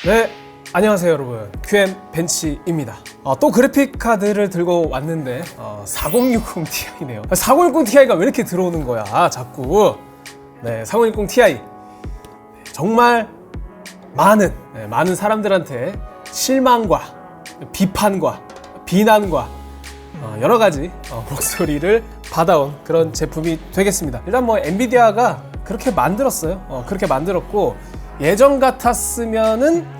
네, 안녕하세요 여러분. QM 벤치입니다. 또 그래픽 카드를 들고 왔는데 4060 Ti네요. 4060 Ti가 왜 이렇게 들어오는 거야 자꾸. 네, 4060 Ti 정말 많은 사람들한테 실망과 비판과 비난과 여러 가지 목소리를 받아온 그런 제품이 되겠습니다. 일단 뭐 엔비디아가 그렇게 만들었어요. 그렇게 만들었고, 예전 같았으면은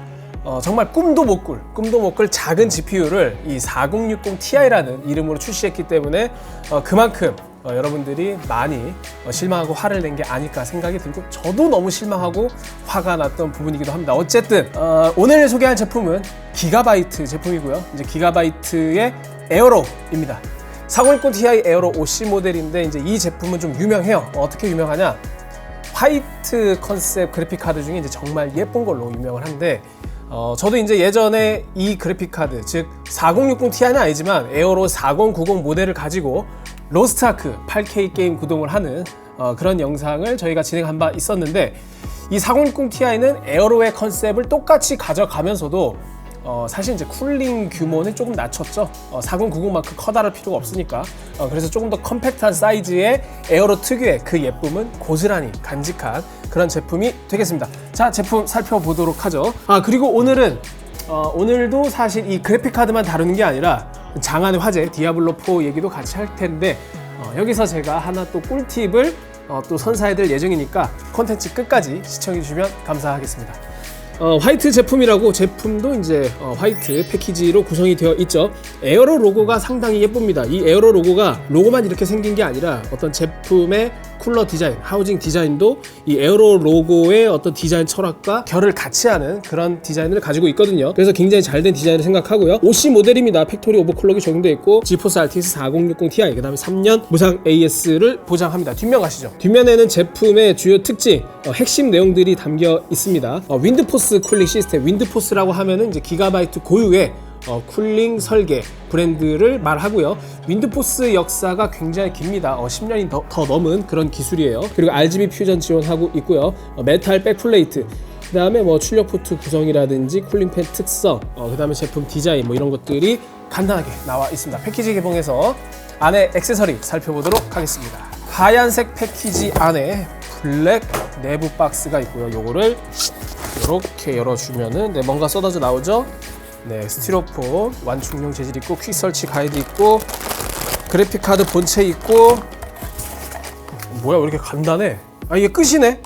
정말 꿈도 못 꿀 작은 GPU를 이 4060 Ti라는 이름으로 출시했기 때문에 그만큼 여러분들이 많이 실망하고 화를 낸 게 아닐까 생각이 들고, 저도 너무 실망하고 화가 났던 부분이기도 합니다. 어쨌든 오늘 소개할 제품은 기가바이트 제품이고요. 이제 기가바이트의 에어로입니다. 4060 Ti 에어로 OC 모델인데, 이제 이 제품은 좀 유명해요. 어떻게 유명하냐? 화이트 컨셉 그래픽 카드 중에 이제 정말 예쁜 걸로 유명을 한데, 저도 이제 예전에 이 그래픽 카드, 즉 4060 Ti는 아니지만 에어로 4090 모델을 가지고 로스트아크 8K 게임 구동을 하는 그런 영상을 저희가 진행한 바 있었는데, 이 4060 Ti는 에어로의 컨셉을 똑같이 가져가면서도 사실 이제 쿨링 규모는 조금 낮췄죠. 4090만큼 커다랄 필요가 없으니까. 그래서 조금 더 컴팩트한 사이즈의 에어로 특유의 그 예쁨은 고스란히 간직한 그런 제품이 되겠습니다. 자, 제품 살펴보도록 하죠. 그리고 오늘도 사실 이 그래픽 카드만 다루는 게 아니라 장안의 화제 디아블로4 얘기도 같이 할 텐데, 여기서 제가 하나 또 꿀팁을 또 선사해드릴 예정이니까 콘텐츠 끝까지 시청해주시면 감사하겠습니다. 화이트 제품이라고, 제품도 이제 화이트 패키지로 구성이 되어 있죠. 에어로 로고가 상당히 예쁩니다. 이 에어로 로고가 로고만 이렇게 생긴 게 아니라 어떤 제품의 쿨러 디자인, 하우징 디자인도 이 에어로 로고의 어떤 디자인 철학과 결을 같이 하는 그런 디자인을 가지고 있거든요. 그래서 굉장히 잘된 디자인을 생각하고요. OC 모델입니다. 팩토리 오버클럭이 적용되어 있고, 지포스 RTX 4060 Ti, 그 다음에 3년 무상 AS를 보장합니다. 뒷면 가시죠. 뒷면에는 제품의 주요 특징, 핵심 내용들이 담겨 있습니다. 윈드포스 쿨링 시스템, 윈드포스라고 하면은 이제 기가바이트 고유의 쿨링 설계 브랜드를 말하고요. 윈드포스 역사가 굉장히 깁니다. 10년이 더 넘은 그런 기술이에요. 그리고 RGB 퓨전 지원하고 있고요. 메탈 백플레이트, 그 다음에 뭐 출력 포트 구성이라든지 쿨링팬 특성, 그 다음에 제품 디자인, 뭐 이런 것들이 간단하게 나와 있습니다. 패키지 개봉해서 안에 액세서리 살펴보도록 하겠습니다. 하얀색 패키지 안에 블랙 내부 박스가 있고요. 요거를 이렇게 열어주면은 뭔가 쏟아져 나오죠. 네, 스티로폼 완충용 재질 있고, 퀵 설치 가이드 있고, 그래픽 카드 본체 있고. 뭐야, 왜 이렇게 간단해? 이게 끝이네.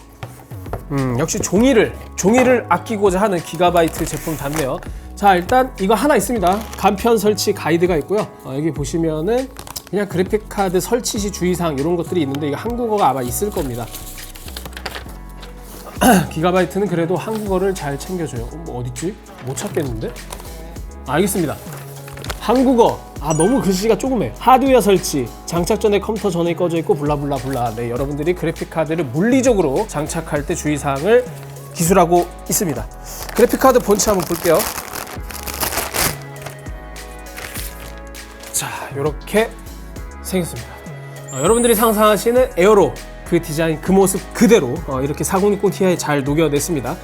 역시 종이를 아끼고자 하는 기가바이트 제품 같네요. 자, 일단 이거 하나 있습니다. 간편 설치 가이드가 있고요. 여기 보시면은 그냥 그래픽 카드 설치 시 주의사항 이런 것들이 있는데, 이거 한국어가 아마 있을 겁니다. 기가바이트는 그래도 한국어를 잘 챙겨줘요. 뭐 어딨지? 못 찾겠는데? 알겠습니다. 한국어. 너무 글씨가 조그매. 하드웨어 설치, 장착 전에 컴퓨터 전원이 꺼져 있고 블라블라블라. 네, 여러분들이 그래픽 카드를 물리적으로 장착할 때 주의사항을 기술하고 있습니다. 그래픽 카드 본체 한번 볼게요. 자, 이렇게 생겼습니다. 여러분들이 상상하시는 에어로 그 디자인, 그 모습 그대로 이렇게 4060 Ti에 잘 녹여냈습니다.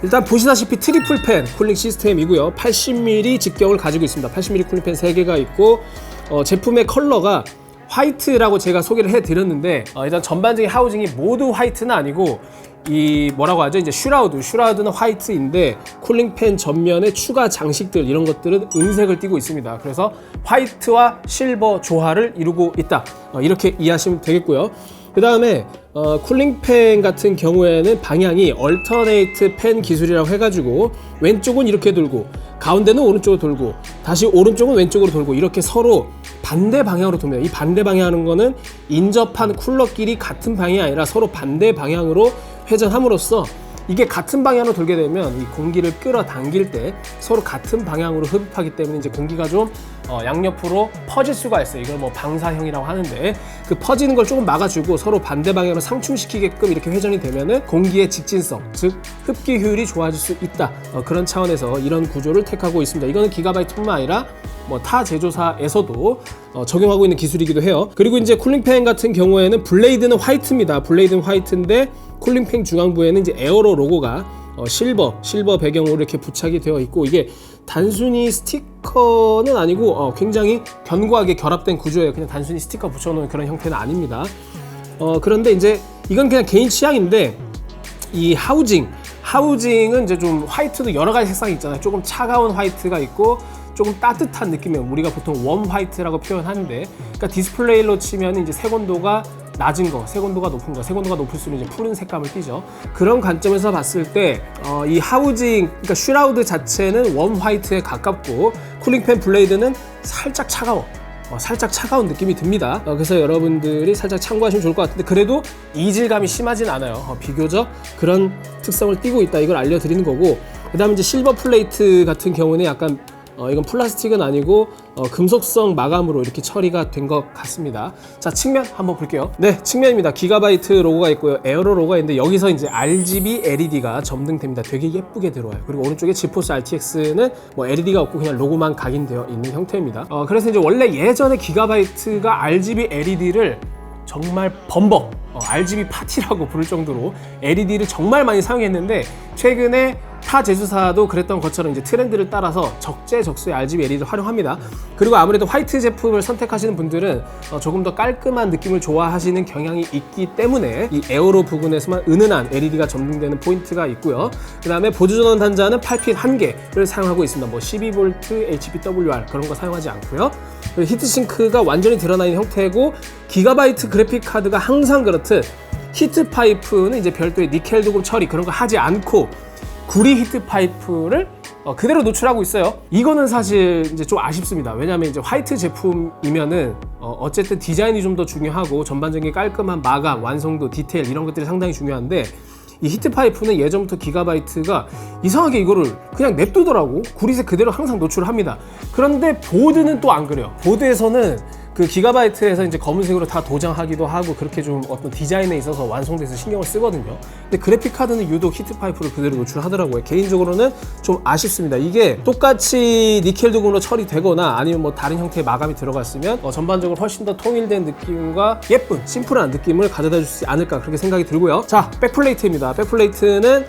일단 보시다시피 트리플 팬 쿨링 시스템이고요. 80mm 직경을 가지고 있습니다. 80mm 쿨링 팬 3개가 있고, 제품의 컬러가 화이트라고 제가 소개를 해드렸는데, 일단 전반적인 하우징이 모두 화이트는 아니고, 이 뭐라고 하죠? 이제 슈라우드는 화이트인데, 쿨링 팬 전면에 추가 장식들 이런 것들은 은색을 띠고 있습니다. 그래서 화이트와 실버 조화를 이루고 있다. 이렇게 이해하시면 되겠고요. 그 다음에 쿨링팬 같은 경우에는 방향이 얼터네이트 팬 기술이라고 해가지고, 왼쪽은 이렇게 돌고 가운데는 오른쪽으로 돌고 다시 오른쪽은 왼쪽으로 돌고, 이렇게 서로 반대 방향으로 돕니다. 이 반대 방향하는 거는 인접한 쿨러끼리 같은 방향이 아니라 서로 반대 방향으로 회전함으로써, 이게 같은 방향으로 돌게 되면 이 공기를 끌어당길 때 서로 같은 방향으로 흡입하기 때문에 이제 공기가 좀 양옆으로 퍼질 수가 있어요. 이걸 뭐 방사형이라고 하는데, 그 퍼지는 걸 조금 막아주고 서로 반대 방향으로 상충시키게끔 이렇게 회전이 되면은 공기의 직진성, 즉 흡기 효율이 좋아질 수 있다. 그런 차원에서 이런 구조를 택하고 있습니다. 이거는 기가바이트뿐만 아니라 뭐 타 제조사에서도 적용하고 있는 기술이기도 해요. 그리고 이제 쿨링팬 같은 경우에는 블레이드는 화이트입니다. 블레이드는 화이트인데 쿨링팬 중앙부에는 이제 에어로 로고가 실버 배경으로 이렇게 부착이 되어 있고, 이게 단순히 스티커는 아니고 굉장히 견고하게 결합된 구조예요. 그냥 단순히 스티커 붙여놓은 그런 형태는 아닙니다. 그런데 이제 이건 그냥 개인 취향인데, 이 하우징은 이제 좀 화이트도 여러 가지 색상이 있잖아요. 조금 차가운 화이트가 있고 조금 따뜻한 느낌이에요. 우리가 보통 웜 화이트라고 표현하는데, 그러니까 디스플레이로 치면 이제 색온도가 낮은 거, 색온도가 높은 거, 색온도가 높을수록 이제 푸른 색감을 띠죠. 그런 관점에서 봤을 때 이 하우징, 그러니까 슈라우드 자체는 웜 화이트에 가깝고, 쿨링팬 블레이드는 살짝 차가워. 살짝 차가운 느낌이 듭니다. 그래서 여러분들이 살짝 참고하시면 좋을 것 같은데, 그래도 이질감이 심하진 않아요. 비교적 그런 특성을 띠고 있다, 이걸 알려드리는 거고, 그 다음에 이제 실버 플레이트 같은 경우는 약간 이건 플라스틱은 아니고 금속성 마감으로 이렇게 처리가 된 것 같습니다. 자, 측면 한번 볼게요. 네, 측면입니다. 기가바이트 로고가 있고요, 에어로 로고가 있는데, 여기서 이제 RGB LED가 점등됩니다. 되게 예쁘게 들어와요. 그리고 오른쪽에 지포스 RTX는 뭐 LED가 없고 그냥 로고만 각인되어 있는 형태입니다. 그래서 이제 원래 예전에 기가바이트가 RGB LED를 정말 범벅, RGB 파티라고 부를 정도로 LED를 정말 많이 사용했는데, 최근에 타 제조사도 그랬던 것처럼 이제 트렌드를 따라서 적재적소의 RGB LED를 활용합니다. 그리고 아무래도 화이트 제품을 선택하시는 분들은 조금 더 깔끔한 느낌을 좋아하시는 경향이 있기 때문에 이 에어로 부분에서만 은은한 LED가 점등되는 포인트가 있고요. 그 다음에 보조전원 단자는 8핀 1개를 사용하고 있습니다. 뭐 12V HPWR 그런 거 사용하지 않고요. 그리고 히트싱크가 완전히 드러나 있는 형태고, 기가바이트 그래픽 카드가 항상 그렇듯 히트 파이프는 이제 별도의 니켈 도금 처리 그런 거 하지 않고 구리 히트 파이프를 그대로 노출하고 있어요. 이거는 사실 이제 좀 아쉽습니다. 왜냐하면 이제 화이트 제품이면은 어쨌든 디자인이 좀 더 중요하고 전반적인 깔끔한 마감, 완성도, 디테일 이런 것들이 상당히 중요한데, 이 히트 파이프는 예전부터 기가바이트가 이상하게 이거를 그냥 냅두더라고. 구리색 그대로 항상 노출을 합니다. 그런데 보드는 또 안 그래요. 보드에서는 그 기가바이트에서 이제 검은색으로 다 도장하기도 하고 그렇게 좀 어떤 디자인에 있어서 완성돼서 신경을 쓰거든요. 근데 그래픽 카드는 유독 히트 파이프를 그대로 노출하더라고요. 개인적으로는 좀 아쉽습니다. 이게 똑같이 니켈 도금으로 처리되거나 아니면 뭐 다른 형태의 마감이 들어갔으면 전반적으로 훨씬 더 통일된 느낌과 예쁜 심플한 느낌을 가져다 주지 않을까, 그렇게 생각이 들고요. 자, 백플레이트입니다. 백플레이트는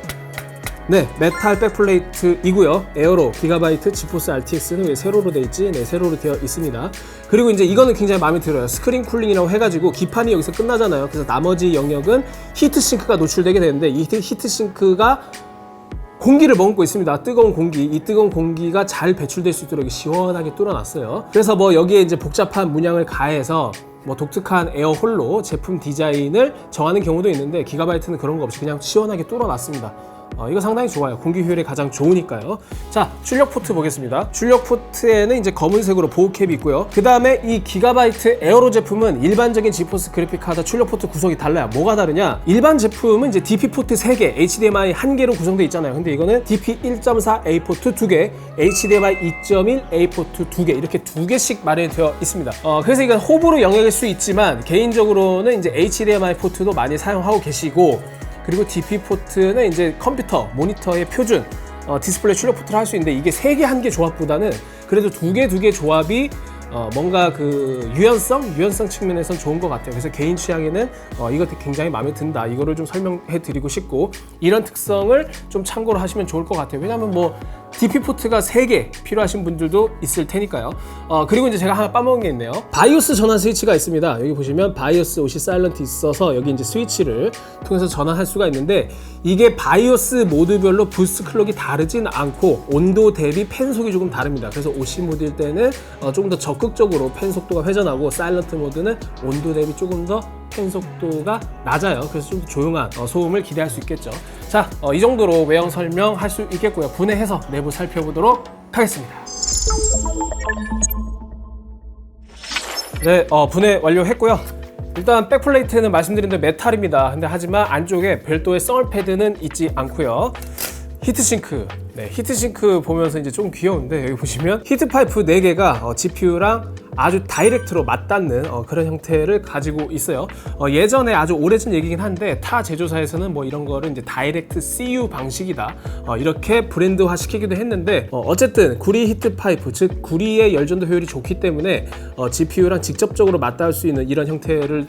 네, 메탈 백플레이트이고요. 에어로, 기가바이트, 지포스 RTX는 왜 세로로 되어 있지? 네, 세로로 되어 있습니다. 그리고 이제 이거는 굉장히 마음에 들어요. 스크린 쿨링이라고 해가지고 기판이 여기서 끝나잖아요. 그래서 나머지 영역은 히트싱크가 노출되게 되는데, 이 히트싱크가 공기를 머금고 있습니다. 뜨거운 공기, 이 뜨거운 공기가 잘 배출될 수 있도록 시원하게 뚫어놨어요. 그래서 뭐 여기에 이제 복잡한 문양을 가해서 뭐 독특한 에어홀로 제품 디자인을 정하는 경우도 있는데, 기가바이트는 그런 거 없이 그냥 시원하게 뚫어놨습니다. 이거 상당히 좋아요. 공기 효율이 가장 좋으니까요. 자, 출력 포트 보겠습니다. 출력 포트에는 이제 검은색으로 보호캡이 있고요. 그 다음에 이 기가바이트 에어로 제품은 일반적인 지포스 그래픽 카드 출력 포트 구성이 달라요. 뭐가 다르냐? 일반 제품은 이제 DP 포트 3개, HDMI 1개로 구성되어 있잖아요. 근데 이거는 DP 1.4 A 포트 2개, HDMI 2.1 A 포트 2개, 이렇게 2개씩 마련되어 있습니다. 그래서 이건 호불호 영역일 수 있지만, 개인적으로는 이제 HDMI 포트도 많이 사용하고 계시고, 그리고 DP 포트는 이제 컴퓨터, 모니터의 표준 디스플레이 출력 포트를 할 수 있는데, 이게 3개, 1개 조합보다는 그래도 2개, 2개 조합이 뭔가 그 유연성 측면에선 좋은 것 같아요. 그래서 개인 취향에는 이거 굉장히 마음에 든다, 이거를 좀 설명해 드리고 싶고, 이런 특성을 좀 참고로 하시면 좋을 것 같아요. 왜냐면 뭐 DP 포트가 3개 필요하신 분들도 있을 테니까요. 그리고 이제 제가 하나 빠먹은 게 있네요. 바이오스 전환 스위치가 있습니다. 여기 보시면 바이오스 OC 사일런트 있어서 여기 이제 스위치를 통해서 전환할 수가 있는데, 이게 바이오스 모드별로 부스트 클럭이 다르진 않고 온도 대비 팬 속이 조금 다릅니다. 그래서 OC 모드일 때는 조금 더 적극적으로 팬 속도가 회전하고, 사일런트 모드는 온도 대비 조금 더 팬 속도가 낮아요. 그래서 좀 조용한 소음을 기대할 수 있겠죠. 자, 이 정도로 외형 설명할 수 있겠고요. 분해해서 내부 살펴보도록 하겠습니다. 네, 분해 완료했고요. 일단 백플레이트는 말씀드린 대로 메탈입니다. 근데 하지만 안쪽에 별도의 썰 패드는 있지 않고요. 히트싱크, 네, 히트싱크 보면서 이제 좀 귀여운데, 여기 보시면 히트파이프 4개가 GPU랑 아주 다이렉트로 맞닿는 그런 형태를 가지고 있어요. 예전에 아주 오래전 얘기긴 한데 타 제조사에서는 뭐 이런 거를 이제 다이렉트 CU 방식이다 이렇게 브랜드화 시키기도 했는데 어쨌든 구리 히트 파이프, 즉 구리의 열전도 효율이 좋기 때문에 GPU랑 직접적으로 맞닿을 수 있는 이런 형태를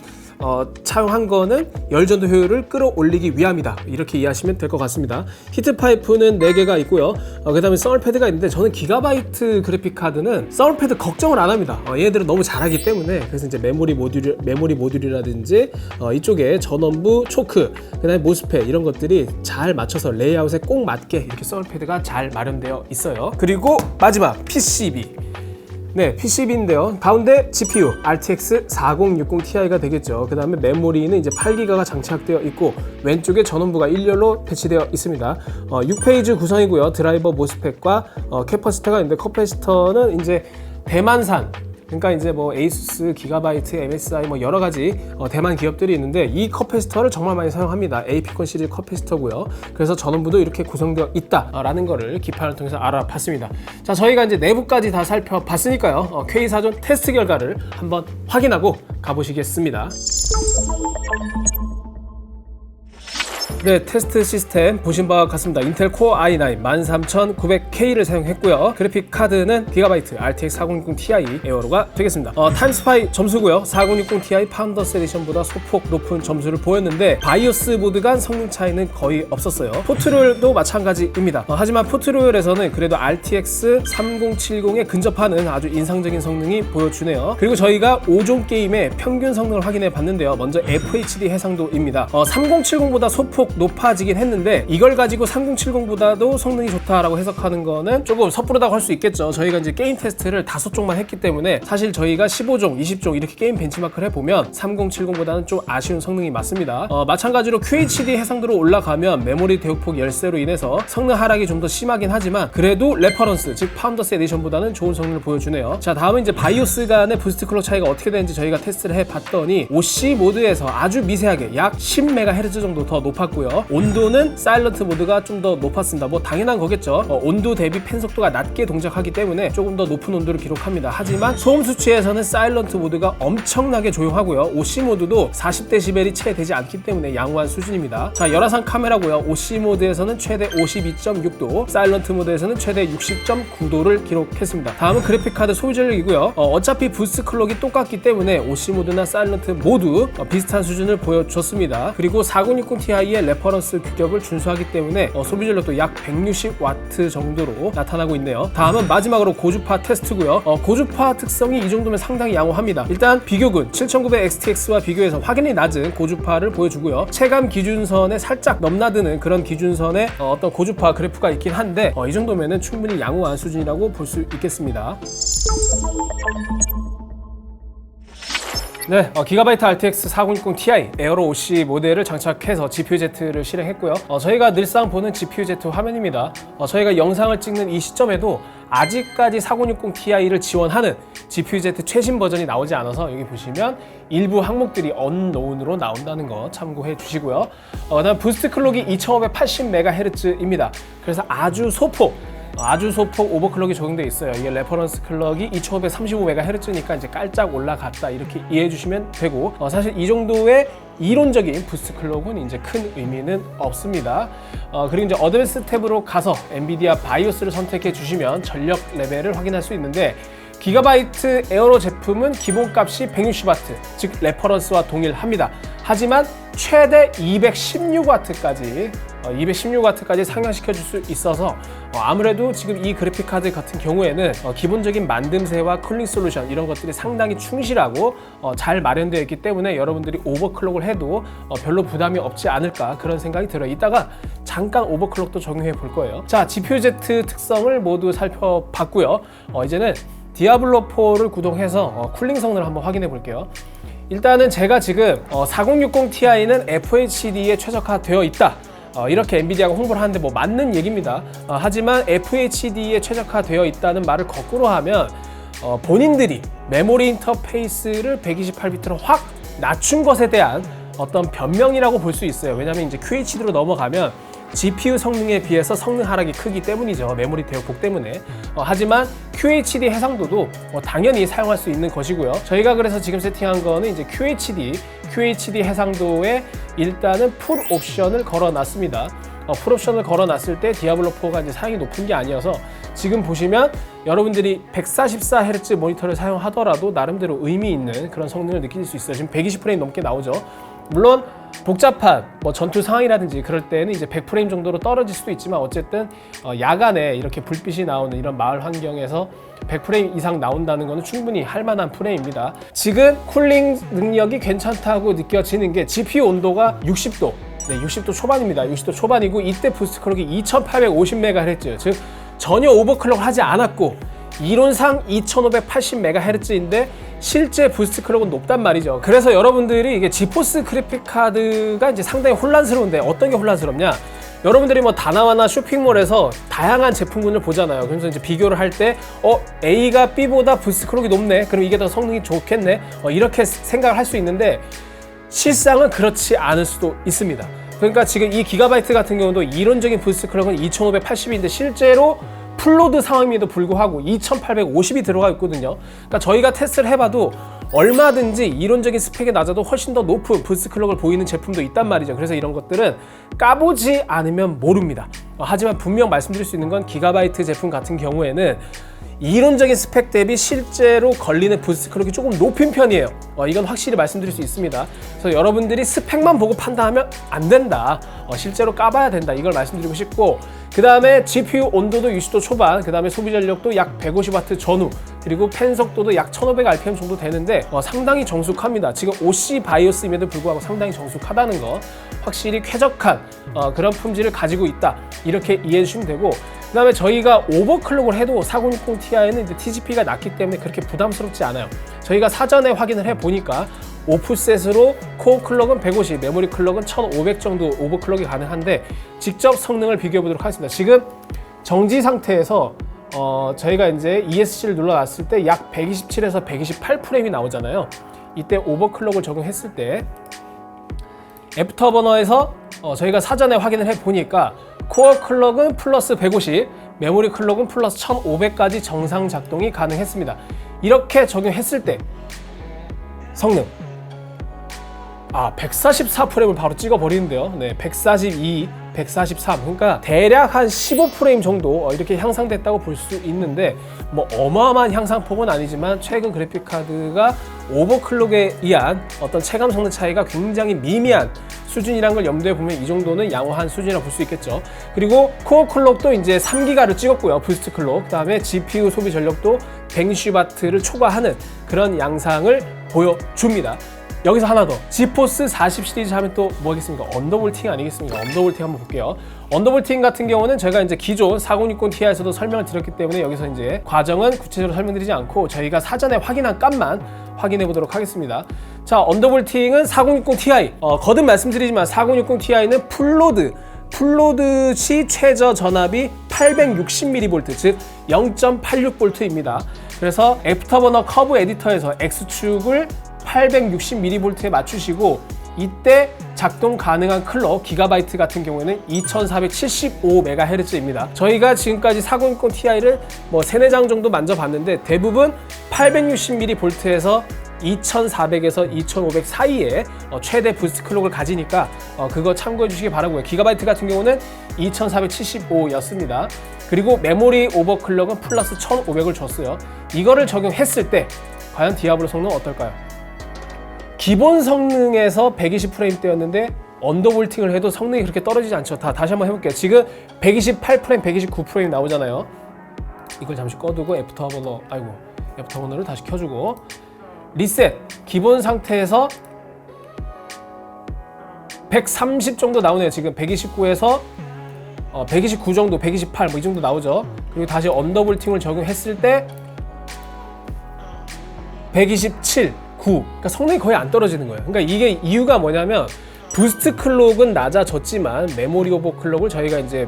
차용한 거는 열전도 효율을 끌어올리기 위함이다, 이렇게 이해하시면 될 것 같습니다. 히트 파이프는 4개가 있고요. 그 다음에 썰 패드가 있는데 저는 기가바이트 그래픽 카드는 썰 패드 걱정을 안 합니다. 얘들은 너무 잘하기 때문에. 그래서 이제 메모리 모듈이라든지 이쪽에 전원부, 초크, 그 다음에 모스펫 이런 것들이 잘 맞춰서 레이아웃에 꼭 맞게 이렇게 썰 패드가 잘 마련되어 있어요. 그리고 마지막 PCB. 네, PCB인데요. 가운데 GPU RTX 4060 Ti가 되겠죠. 그 다음에 메모리는 이제 8기가가 장착되어 있고 왼쪽에 전원부가 일렬로 배치되어 있습니다. 6페이지 구성이고요. 드라이버 모스펫과 캐퍼시터가 있는데 캐퍼시터는 이제 대만산, 그러니까 이제 뭐 에이수스, 기가바이트, MSI 뭐 여러 가지 대만 기업들이 있는데 이 커패시터를 정말 많이 사용합니다. AP콘 시리즈 커패시터고요. 그래서 전원부도 이렇게 구성되어 있다라는 거를 기판을 통해서 알아봤습니다. 자, 저희가 이제 내부까지 다 살펴봤으니까요. K 사전 테스트 결과를 한번 확인하고 가보시겠습니다. 네, 테스트 시스템 보신 바와 같습니다. 인텔 코어 i9 13900K를 사용했고요. 그래픽 카드는 기가바이트 RTX 4060 Ti 에어로가 되겠습니다. 타임스파이 점수고요. 4060 Ti 파운더스 에디션보다 소폭 높은 점수를 보였는데 바이오스 모드 간 성능 차이는 거의 없었어요. 포트롤도 마찬가지입니다. 하지만 포트롤에서는 그래도 RTX 3070에 근접하는 아주 인상적인 성능이 보여주네요. 그리고 저희가 5종 게임의 평균 성능을 확인해 봤는데요. 먼저 FHD 해상도입니다. 3070보다 소폭 높아지긴 했는데 이걸 가지고 3070보다도 성능이 좋다라고 해석하는 거는 조금 섣부르다고 할 수 있겠죠. 저희가 이제 게임 테스트를 5종만 했기 때문에 사실 저희가 15종, 20종 이렇게 게임 벤치마크를 해보면 3070보다는 좀 아쉬운 성능이 맞습니다. 마찬가지로 QHD 해상도로 올라가면 메모리 대역폭 열세로 인해서 성능 하락이 좀 더 심하긴 하지만 그래도 레퍼런스, 즉 파운더스 에디션보다는 좋은 성능을 보여주네요. 자, 다음은 이제 바이오스 간의 부스트 클럭 차이가 어떻게 되는지 저희가 테스트를 해봤더니 OC 모드에서 아주 미세하게 약 10MHz 정도 더 높았고요. 온도는 사일런트 모드가 좀 더 높았습니다. 뭐 당연한 거겠죠. 온도 대비 팬 속도가 낮게 동작하기 때문에 조금 더 높은 온도를 기록합니다. 하지만 소음 수치에서는 사일런트 모드가 엄청나게 조용하고요. OC 모드도 40dB이 채 되지 않기 때문에 양호한 수준입니다. 자, 열화상 카메라고요. OC 모드에서는 최대 52.6도, 사일런트 모드에서는 최대 60.9도를 기록했습니다. 다음은 그래픽 카드 소유 전력이고요. 어차피 부스트 클럭이 똑같기 때문에 OC 모드나 사일런트 모두 비슷한 수준을 보여줬습니다. 그리고 4060 Ti의 레퍼런스 규격을 준수하기 때문에 소비 전력도 약 160W 정도로 나타나고 있네요. 다음은 마지막으로 고주파 테스트고요. 고주파 특성이 이 정도면 상당히 양호합니다. 일단 비교군 7900XTX와 비교해서 확연히 낮은 고주파를 보여주고요. 체감 기준선에 살짝 넘나드는 그런 기준선의 어떤 고주파 그래프가 있긴 한데 이 정도면은 충분히 양호한 수준이라고 볼 수 있겠습니다. 네, 기가바이트 RTX 4060 Ti 에어로 OC 모델을 장착해서 GPU-Z를 실행했고요. 저희가 늘상 보는 GPU-Z 화면입니다. 저희가 영상을 찍는 이 시점에도 아직까지 4060 Ti를 지원하는 GPU-Z 최신 버전이 나오지 않아서 여기 보시면 일부 항목들이 언노운으로 나온다는 거 참고해 주시고요. 그다음 부스트 클럭이 2580MHz입니다. 그래서 아주 소폭 오버클럭이 적용되어 있어요. 이게 레퍼런스 클럭이 2535MHz니까 이제 깔짝 올라갔다 이렇게 이해해 주시면 되고 사실 이 정도의 이론적인 부스트 클럭은 이제 큰 의미는 없습니다. 그리고 이제 어드밴스 탭으로 가서 엔비디아 바이오스를 선택해 주시면 전력 레벨을 확인할 수 있는데 기가바이트 에어로 제품은 기본값이 160W, 즉 레퍼런스와 동일합니다. 하지만 최대 216W까지 상향시켜 줄 수 있어서 아무래도 지금 이 그래픽 카드 같은 경우에는 기본적인 만듦새와 쿨링 솔루션 이런 것들이 상당히 충실하고 잘 마련되어 있기 때문에 여러분들이 오버클럭을 해도 별로 부담이 없지 않을까 그런 생각이 들어요. 이따가 잠깐 오버클럭도 적용해 볼 거예요. 자, GPU-Z 특성을 모두 살펴봤고요. 이제는 디아블로4를 구동해서 쿨링 성능을 한번 확인해 볼게요. 일단은 제가 지금 4060 Ti는 FHD에 최적화되어 있다, 이렇게 엔비디아가 홍보를 하는데 뭐 맞는 얘기입니다. 하지만 FHD에 최적화되어 있다는 말을 거꾸로 하면 본인들이 메모리 인터페이스를 128비트로 확 낮춘 것에 대한 어떤 변명이라고 볼 수 있어요. 왜냐하면 이제 QHD로 넘어가면 GPU 성능에 비해서 성능 하락이 크기 때문이죠. 메모리 대역폭 때문에. 하지만 QHD 해상도도 당연히 사용할 수 있는 것이고요. 저희가 그래서 지금 세팅한 거는 이제 QHD 해상도에 일단은 풀 옵션을 걸어놨습니다. 풀 옵션을 걸어놨을 때 디아블로4가 이제 사양이 높은 게 아니어서 지금 보시면 여러분들이 144Hz 모니터를 사용하더라도 나름대로 의미 있는 그런 성능을 느낄 수 있어요. 지금 120프레임 넘게 나오죠. 물론 복잡한 전투 상황이라든지 그럴 때는 이제 100프레임 정도로 떨어질 수도 있지만 어쨌든 야간에 이렇게 불빛이 나오는 이런 마을 환경에서 100프레임 이상 나온다는 것은 충분히 할 만한 프레임입니다. 지금 쿨링 능력이 괜찮다고 느껴지는 게 GPU 온도가 60도, 60도 초반입니다. 60도 초반이고 이때 부스트 클럭이 2850MHz, 즉 전혀 오버클럭을 하지 않았고 이론상 2580MHz인데 실제 부스트 클럭은 높단 말이죠. 그래서 여러분들이 이게 지포스 그래픽 카드가 이제 상당히 혼란스러운데 어떤 게 혼란스럽냐? 여러분들이 다나와나 쇼핑몰에서 다양한 제품군을 보잖아요. 그래서 이제 비교를 할 때 A가 B보다 부스트 클럭이 높네. 그럼 이게 더 성능이 좋겠네. 이렇게 생각을 할 수 있는데 실상은 그렇지 않을 수도 있습니다. 그러니까 지금 이 기가바이트 같은 경우도 이론적인 부스트 클럭은 2580인데 실제로 풀로드 상황임에도 불구하고 2850이 들어가 있거든요. 그러니까 저희가 테스트를 해봐도 얼마든지 이론적인 스펙이 낮아도 훨씬 더 높은 부스트 클럭을 보이는 제품도 있단 말이죠. 그래서 이런 것들은 까보지 않으면 모릅니다. 하지만 분명 말씀드릴 수 있는 건 기가바이트 제품 같은 경우에는 이론적인 스펙 대비 실제로 걸리는 부스트 클럭이 조금 높은 편이에요. 이건 확실히 말씀드릴 수 있습니다. 그래서 여러분들이 스펙만 보고 판단하면 안 된다. 실제로 까봐야 된다. 이걸 말씀드리고 싶고, 그 다음에 GPU 온도도 60도 초반, 그 다음에 소비 전력도 약 150W 전후, 그리고 펜 속도도 약 1500rpm 정도 되는데 상당히 정숙합니다. 지금 OC 바이오스임에도 불구하고 상당히 정숙하다는 거, 확실히 쾌적한 그런 품질을 가지고 있다. 이렇게 이해해 주시면 되고, 그 다음에 저희가 오버클럭을 해도 4060ti는 이제 TGP가 낮기 때문에 그렇게 부담스럽지 않아요. 저희가 사전에 확인을 해보니까 오프셋으로 코어 클럭은 150, 메모리 클럭은 1500 정도 오버클럭이 가능한데 직접 성능을 비교해 보도록 하겠습니다. 지금 정지 상태에서 저희가 이제 ESC를 눌러놨을 때 약 127에서 128프레임이 나오잖아요. 이때 오버클럭을 적용했을 때 애프터버너에서 저희가 사전에 확인을 해보니까 코어 클럭은 플러스 150, 메모리 클럭은 플러스 1500까지 정상 작동이 가능했습니다. 이렇게 적용했을 때 성능 144프레임을 바로 찍어버리는데요. 142, 143, 그러니까 대략 한 15프레임 정도 이렇게 향상됐다고 볼 수 있는데 어마어마한 향상폭은 아니지만 최근 그래픽카드가 오버클럭에 의한 어떤 체감 성능 차이가 굉장히 미미한 수준이란 걸 염두에 보면 이 정도는 양호한 수준이라고 볼 수 있겠죠. 그리고 코어 클럭도 이제 3기가를 찍었고요. 부스트 클럭. 그다음에 GPU 소비 전력도 160W를 초과하는 그런 양상을 보여줍니다. 여기서 하나 더, 지포스 40 시리즈 하면 또 뭐겠습니까? 언더볼팅 아니겠습니까? 언더볼팅 한번 볼게요. 언더볼팅 같은 경우는 제가 이제 기존 4060ti에서도 설명을 드렸기 때문에 여기서 이제 과정은 구체적으로 설명드리지 않고 저희가 사전에 확인한 값만 확인해 보도록 하겠습니다. 자, 언더볼팅은 4060ti, 거듭 말씀드리지만 4060ti는 풀로드 시 최저 전압이 860mV, 즉 0.86V입니다. 그래서 애프터버너 커브 에디터에서 X축을 860mV에 맞추시고 이때 작동 가능한 클럭 기가바이트 같은 경우에는 2475MHz입니다. 저희가 지금까지 4060ti를 3-4장 정도 만져봤는데 대부분 860mV에서 2400에서 2500 사이에 최대 부스트 클럭을 가지니까 그거 참고해 주시기 바라고요. 기가바이트 같은 경우는 2475였습니다. 그리고 메모리 오버클럭은 플러스 1500을 줬어요. 이거를 적용했을 때 과연 디아블로 성능은 어떨까요? 기본 성능에서 120프레임대였는데 언더볼팅을 해도 성능이 그렇게 떨어지지 않죠. 다시 한번 해볼게요. 지금 128프레임, 129프레임 나오잖아요. 이걸 잠시 꺼두고 애프터버너를 다시 켜주고 리셋, 기본 상태에서 130 정도 나오네요. 지금 129에서 129 정도, 128 이 정도 나오죠. 그리고 다시 언더볼팅을 적용했을 때 127, 9. 그러니까 성능이 거의 안 떨어지는 거예요. 그러니까 이게 이유가 뭐냐면 부스트 클록은 낮아졌지만 메모리 오버클럭을 저희가 이제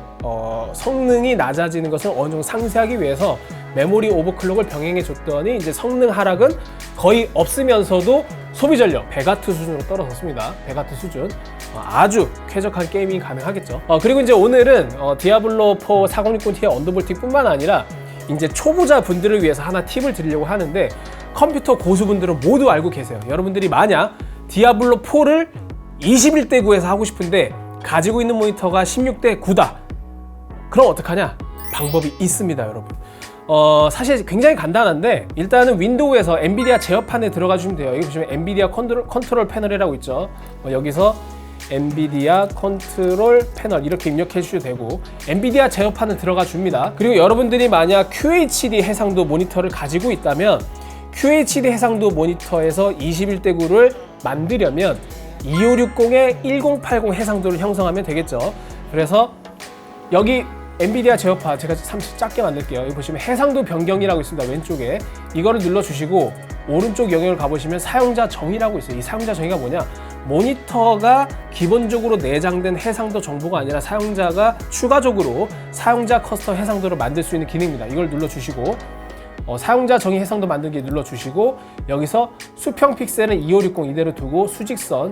성능이 낮아지는 것을 어느 정도 상쇄하기 위해서 메모리 오버클럭을 병행해 줬더니 이제 성능 하락은 거의 없으면서도 소비 전력 100W 수준으로 떨어졌습니다. 100W 수준. 아주 쾌적한 게이밍이 가능하겠죠. 그리고 이제 오늘은 디아블로 4 4060 Ti 언더볼팅 뿐만 아니라 이제 초보자 분들을 위해서 하나 팁을 드리려고 하는데, 컴퓨터 고수분들은 모두 알고 계세요. 여러분들이 만약 디아블로 4를 21대 9에서 하고 싶은데 가지고 있는 모니터가 16대 9다. 그럼 어떡하냐? 방법이 있습니다, 여러분. 사실 굉장히 간단한데, 일단은 윈도우에서 엔비디아 제어판에 들어가 주시면 돼요. 여기 보시면 엔비디아 컨트롤 패널이라고 있죠. 여기서 엔비디아 컨트롤 패널 이렇게 입력해 주셔도 되고, 엔비디아 제어판에 들어가 줍니다. 그리고 여러분들이 만약 QHD 해상도 모니터를 가지고 있다면 QHD 해상도 모니터에서 21대 9를 만들려면 2560에 1080 해상도를 형성하면 되겠죠. 그래서 여기 엔비디아 제어판 제가 잠시 작게 만들게요. 여기 보시면 해상도 변경이라고 있습니다. 왼쪽에 이거를 눌러주시고 오른쪽 영역을 가보시면 사용자 정의라고 있어요. 이 사용자 정의가 뭐냐? 모니터가 기본적으로 내장된 해상도 정보가 아니라 사용자가 추가적으로 사용자 커스텀 해상도를 만들 수 있는 기능입니다. 이걸 눌러주시고 사용자 정의 해상도 만들기 눌러주시고, 여기서 수평 픽셀은 2560 이대로 두고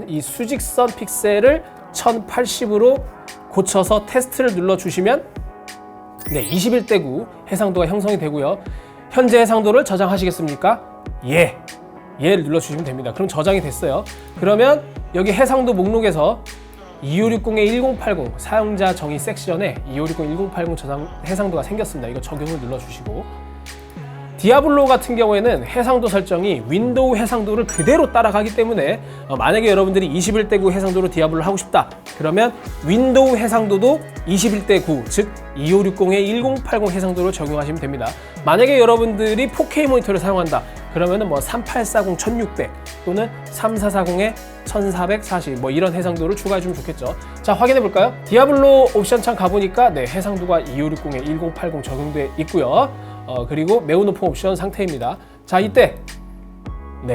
이 수직선 픽셀을 1080으로 고쳐서 테스트를 눌러주시면 21대 9 해상도가 형성이 되고요. 현재 해상도를 저장하시겠습니까? 예를 눌러주시면 됩니다. 그럼 저장이 됐어요. 그러면 여기 해상도 목록에서 2560에 1080 사용자 정의 섹션에 2560 1080 저장 해상도가 생겼습니다. 이거 적용을 눌러주시고, 디아블로 같은 경우에는 해상도 설정이 윈도우 해상도를 그대로 따라가기 때문에 만약에 여러분들이 21대 9 해상도로 디아블로를 하고 싶다, 그러면 윈도우 해상도도 21대 9, 즉 2560에 1080 해상도를 적용하시면 됩니다. 만약에 여러분들이 4K 모니터를 사용한다, 그러면은 3840 1600 또는 3440에 1440 이런 해상도를 추가해주면 좋겠죠. 자, 확인해 볼까요? 디아블로 옵션 창 가보니까 해상도가 2560에 1080 적용돼 있고요. 그리고 매우 높은 옵션 상태입니다. 자, 이때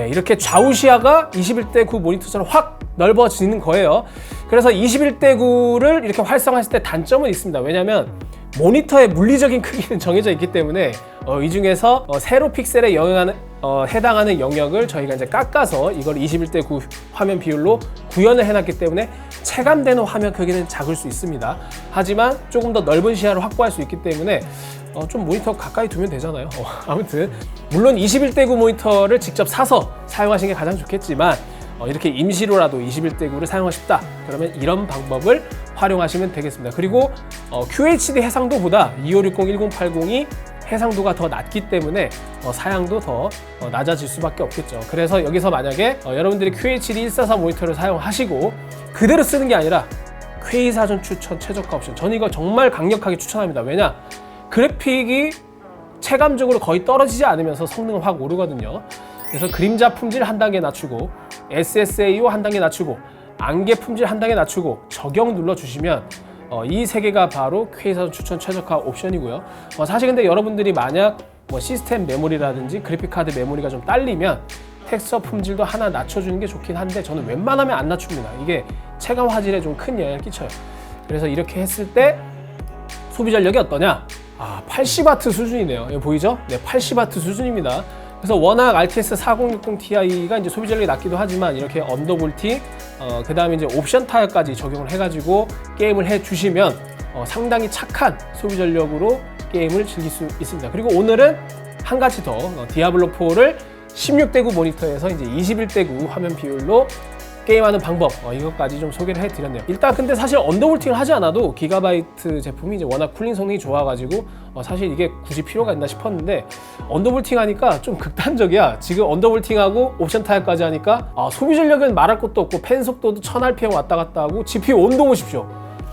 이렇게 좌우 시야가 21대 9 모니터처럼 확 넓어지는 거예요. 그래서 21대 9를 이렇게 활성화했을 때 단점은 있습니다. 왜냐하면 모니터의 물리적인 크기는 정해져 있기 때문에 이 중에서 세로 픽셀에 해당하는 영역을 저희가 이제 깎아서 이걸 21대 9 화면 비율로 구현을 해놨기 때문에 체감되는 화면 크기는 작을 수 있습니다. 하지만 조금 더 넓은 시야를 확보할 수 있기 때문에 좀 모니터 가까이 두면 되잖아요. 아무튼 물론 21대 9 모니터를 직접 사서 사용하시는 게 가장 좋겠지만 이렇게 임시로라도 21대 9를 사용하고 싶다, 그러면 이런 방법을 활용하시면 되겠습니다. 그리고 QHD 해상도보다 2560 1080이 해상도가 더 낮기 때문에 사양도 더 낮아질 수밖에 없겠죠. 그래서 여기서 만약에 여러분들이 QHD 144 모니터를 사용하시고 그대로 쓰는 게 아니라 퀘이사전 추천 최저가 옵션, 저는 이거 정말 강력하게 추천합니다. 왜냐? 그래픽이 체감적으로 거의 떨어지지 않으면서 성능은 확 오르거든요. 그래서 그림자 품질 한 단계 낮추고 SSAO 한 단계 낮추고 안개 품질 한 단계 낮추고 적용 눌러주시면 이 세 개가 바로 K사전 추천 최적화 옵션이고요. 사실 근데 여러분들이 만약 시스템 메모리라든지 그래픽카드 메모리가 좀 딸리면 텍스처 품질도 하나 낮춰주는 게 좋긴 한데 저는 웬만하면 안 낮춥니다. 이게 체감 화질에 좀 큰 영향을 끼쳐요. 그래서 이렇게 했을 때 소비 전력이 어떠냐? 80W 수준이네요. 이거 보이죠? 네, 80W 수준입니다. 그래서 워낙 RTS 4060 Ti가 이제 소비 전력이 낮기도 하지만 이렇게 언더볼팅, 그 다음에 이제 옵션 타협까지 적용을 해가지고 게임을 해주시면 상당히 착한 소비 전력으로 게임을 즐길 수 있습니다. 그리고 오늘은 한 가지 더 디아블로 4를 16대 9 모니터에서 이제 21대 9 화면 비율로 게임하는 방법, 이것까지 좀 소개를 해드렸네요. 일단 근데 사실 언더볼팅을 하지 않아도 기가바이트 제품이 이제 워낙 쿨링 성능이 좋아가지고 사실 이게 굳이 필요가 있나 싶었는데 언더볼팅 하니까 좀 극단적이야. 지금 언더볼팅하고 옵션 타협까지 하니까 소비 전력은 말할 것도 없고 팬 속도도 1000rpm 왔다 갔다 하고 GPU 온도 보십시오.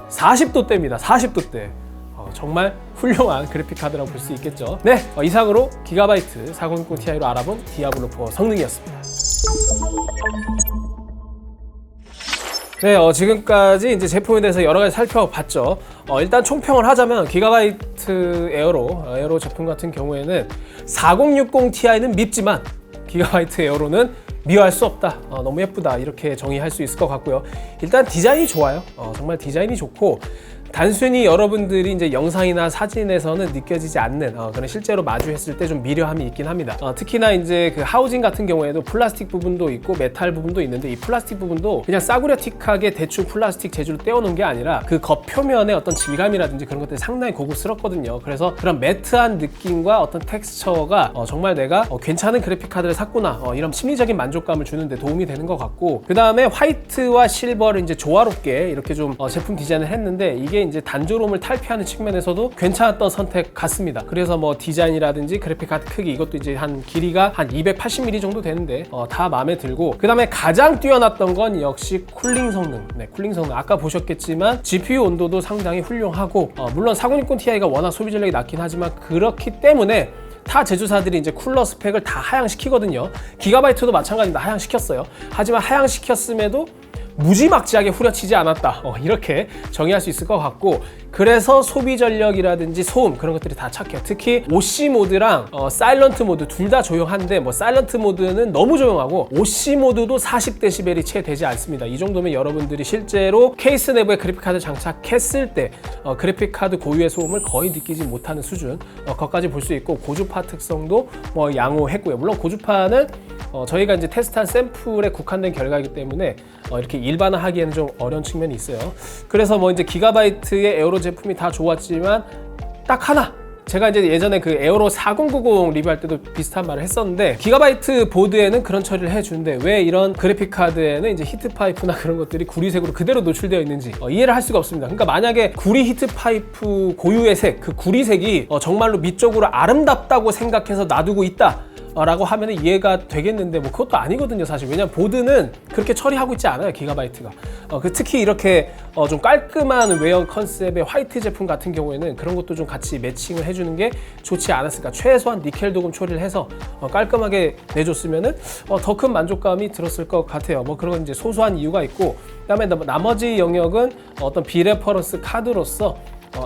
40도대입니다. 40도대. 정말 훌륭한 그래픽 카드라고 볼 수 있겠죠. 네, 이상으로 기가바이트 4060 Ti로 알아본 디아블로 4 성능이었습니다. 네, 지금까지 이제 제품에 대해서 여러 가지 살펴봤죠. 일단 총평을 하자면 기가바이트 에어로 제품 같은 경우에는 4060 Ti는 밉지만 기가바이트 에어로는 미워할 수 없다, 너무 예쁘다, 이렇게 정의할 수 있을 것 같고요. 일단 디자인이 좋아요. 정말 디자인이 좋고, 단순히 여러분들이 이제 영상이나 사진에서는 느껴지지 않는 그런 실제로 마주했을 때 좀 미려함이 있긴 합니다. 특히나 이제 그 하우징 같은 경우에도 플라스틱 부분도 있고 메탈 부분도 있는데, 이 플라스틱 부분도 그냥 싸구려틱하게 대충 플라스틱 재질로 떼어놓은 게 아니라 그 겉표면의 어떤 질감이라든지 그런 것들이 상당히 고급스럽거든요. 그래서 그런 매트한 느낌과 어떤 텍스처가 정말 내가 괜찮은 그래픽 카드를 샀구나, 이런 심리적인 만족감을 주는데 도움이 되는 것 같고, 그 다음에 화이트와 실버를 이제 조화롭게 이렇게 좀 제품 디자인을 했는데, 이게 이제 단조로움을 탈피하는 측면에서도 괜찮았던 선택 같습니다. 그래서 뭐 디자인이라든지 그래픽 카드 크기, 이것도 이제 한 길이가 한 280mm 정도 되는데 다 마음에 들고, 그 다음에 가장 뛰어났던 건 역시 쿨링 성능. 네, 쿨링 성능 아까 보셨겠지만 GPU 온도도 상당히 훌륭하고, 물론 4060 Ti가 워낙 소비 전력이 낮긴 하지만 그렇기 때문에 타 제조사들이 이제 쿨러 스펙을 다 하향시키거든요. 기가바이트도 마찬가지입니다. 하향시켰어요. 하지만 하향시켰음에도 무지막지하게 후려치지 않았다, 이렇게 정의할 수 있을 것 같고, 그래서 소비 전력이라든지 소음, 그런 것들이 다 착해요. 특히 OC 모드랑 사일런트 모드 둘 다 조용한데, 뭐 사일런트 모드는 너무 조용하고 OC 모드도 40dB이 채 되지 않습니다. 이 정도면 여러분들이 실제로 케이스 내부에 그래픽카드 장착했을 때 그래픽카드 고유의 소음을 거의 느끼지 못하는 수준, 것까지 볼 수 있고, 고주파 특성도 뭐 양호했고요. 물론 고주파는 저희가 이제 테스트한 샘플에 국한된 결과이기 때문에 이렇게 일반화하기에는 좀 어려운 측면이 있어요. 그래서 뭐 이제 기가바이트의 에어로 제품이 다 좋았지만 딱 하나, 제가 이제 예전에 그 에어로 4090 리뷰할 때도 비슷한 말을 했었는데, 기가바이트 보드에는 그런 처리를 해주는데 왜 이런 그래픽 카드에는 이제 히트 파이프나 그런 것들이 구리색으로 그대로 노출되어 있는지 이해를 할 수가 없습니다. 그러니까 만약에 구리 히트 파이프 고유의 색, 그 구리색이 정말로 미적으로 아름답다고 생각해서 놔두고 있다 라고 하면 이해가 되겠는데, 뭐 그것도 아니거든요 사실. 왜냐면 보드는 그렇게 처리하고 있지 않아요, 기가바이트가. 특히 이렇게 좀 깔끔한 외형 컨셉의 화이트 제품 같은 경우에는 그런 것도 좀 같이 매칭을 해주는 게 좋지 않았을까. 최소한 니켈 도금 처리를 해서 깔끔하게 내줬으면은 더 큰 만족감이 들었을 것 같아요. 뭐 그런 이제 소소한 이유가 있고, 그다음에 나머지 영역은 어떤 비레퍼런스 카드로서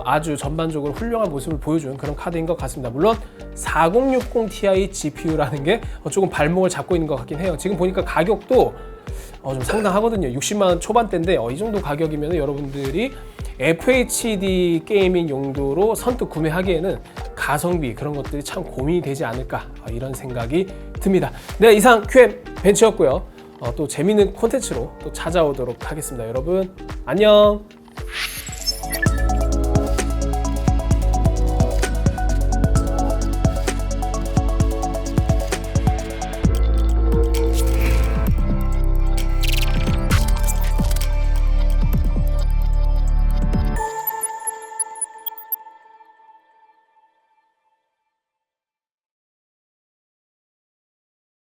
아주 전반적으로 훌륭한 모습을 보여준 그런 카드인 것 같습니다. 물론 4060 Ti GPU라는 게 조금 발목을 잡고 있는 것 같긴 해요. 지금 보니까 가격도 좀 상당하거든요. 60만원 초반대인데 이 정도 가격이면 여러분들이 FHD 게이밍 용도로 선뜻 구매하기에는 가성비, 그런 것들이 참 고민이 되지 않을까, 이런 생각이 듭니다. 네, 이상 QM 벤츠였고요. 또 재밌는 콘텐츠로 또 찾아오도록 하겠습니다. 여러분 안녕.